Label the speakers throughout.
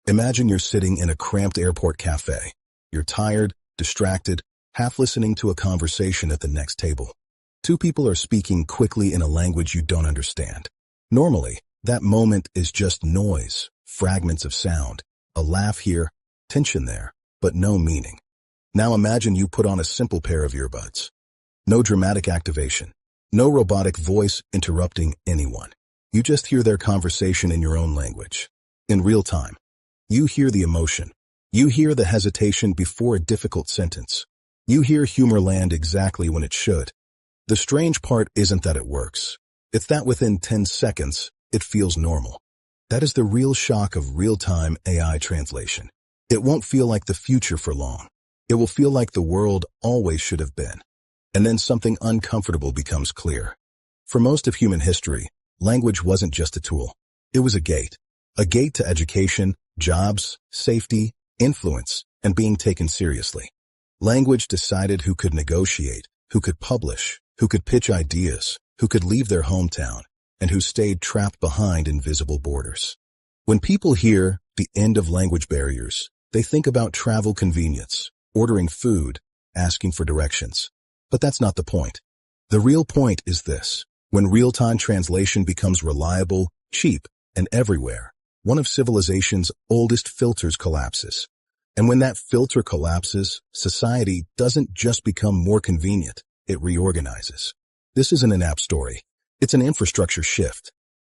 Speaker 1: Imagine you're sitting in a cramped airport cafe. You're tired, distracted, half listening to a conversation at the next table. Two people are speaking quickly in a language you don't understand. Normally, that moment is just noise, fragments of sound, a laugh here, tension there, but no meaning. Now imagine you put on a simple pair of earbuds. No dramatic activation. No robotic voice interrupting anyone. You just hear their conversation in your own language. In real time. You hear the emotion. You hear the hesitation before a difficult sentence. You hear humor land exactly when it should. The strange part isn't that it works. It's that within 10 seconds, it feels normal. That is the real shock of real-time AI translation. It won't feel like the future for long. It will feel like the world always should have been. And then something uncomfortable becomes clear. For most of human history, language wasn't just a tool. It was a gate. A gate to education, jobs, safety, influence, and being taken seriously. Language decided who could negotiate, who could publish, who could pitch ideas, who could leave their hometown, and who stayed trapped behind invisible borders. When people hear the end of language barriers, they think about travel convenience, ordering food, asking for directions. But that's not the point. The real point is this. When real-time translation becomes reliable, cheap, and everywhere, one of civilization's oldest filters collapses. And when that filter collapses, society doesn't just become more convenient, it reorganizes. This isn't an app story. It's an infrastructure shift.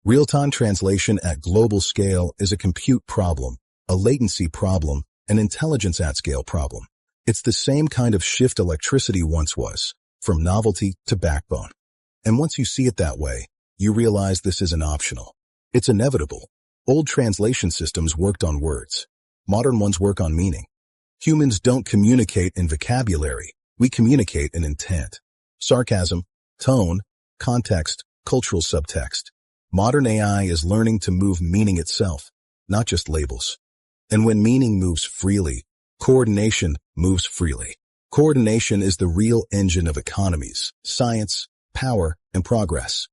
Speaker 1: Real-time translation at global scale is a compute problem, a latency problem, an intelligence at scale problem. It's the same kind of shift electricity once was, from novelty to backbone. And once you see it that way, you realize this isn't optional. It's inevitable. Old translation systems worked on words. Modern ones work on meaning. Humans don't communicate in vocabulary. We communicate in intent. Sarcasm, tone, context, cultural subtext. Modern AI is learning to move meaning itself, not just labels. And when meaning moves freely, coordination moves freely. Coordination is the real engine of economies, science, power, and progress.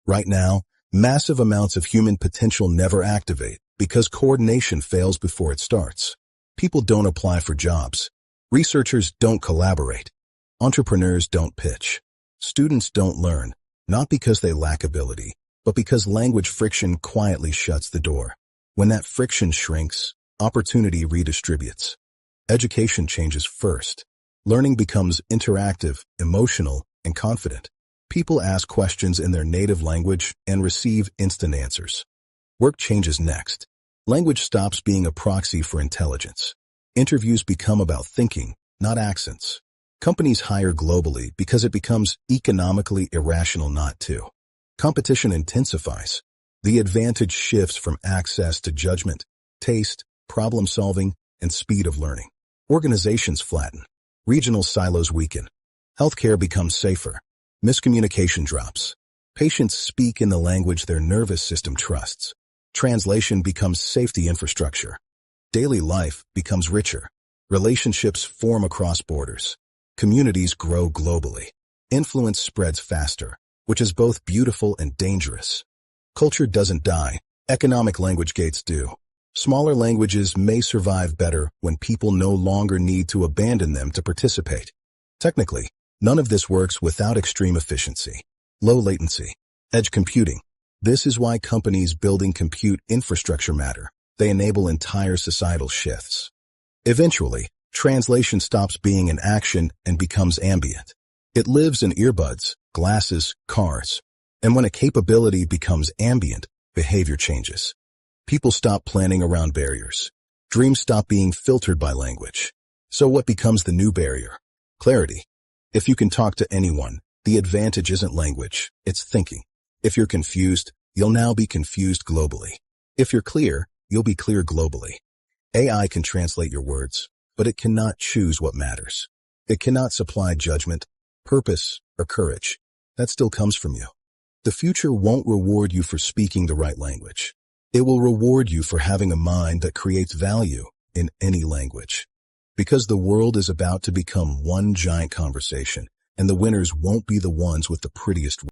Speaker 1: Right now, massive amounts of human potential never activate because coordination fails before it starts. People don't apply for jobs. Researchers don't collaborate. Entrepreneurs don't pitch. Students don't learn, not because they lack ability, but because language friction quietly shuts the door. When that friction shrinks, opportunity redistributes. Education changes first. Learning becomes interactive, emotional, and confident. People ask questions in their native language and receive instant answers. Work changes next. Language stops being a proxy for intelligence. Interviews become about thinking, not accents. Companies hire globally because it becomes economically irrational not to. Competition intensifies. The advantage shifts from access to judgment, taste, problem-solving, and speed of learning. Organizations flatten. Regional silos weaken. Healthcare becomes safer. Miscommunication drops. Patients speak in the language their nervous system trusts. Translation becomes safety infrastructure. Daily life becomes richer. Relationships form across borders. Communities grow globally. Influence spreads faster, which is both beautiful and dangerous. Culture doesn't die. Economic language gates do. Smaller languages may survive better when people no longer need to abandon them to participate. Technically, none of this works without extreme efficiency. Low latency. Edge computing. This is why companies building compute infrastructure matter. They enable entire societal shifts. Eventually, translation stops being an action and becomes ambient. It lives in earbuds, glasses, cars. And when a capability becomes ambient, behavior changes. People stop planning around barriers. Dreams stop being filtered by language. So what becomes the new barrier? Clarity. If you can talk to anyone, the advantage isn't language, it's thinking. If you're confused, you'll now be confused globally. If you're clear, you'll be clear globally. AI can translate your words, but it cannot choose what matters. It cannot supply judgment, purpose, or courage. That still comes from you. The future won't reward you for speaking the right language. It will reward you for having a mind that creates value in any language. Because the world is about to become one giant conversation, and the winners won't be the ones with the prettiest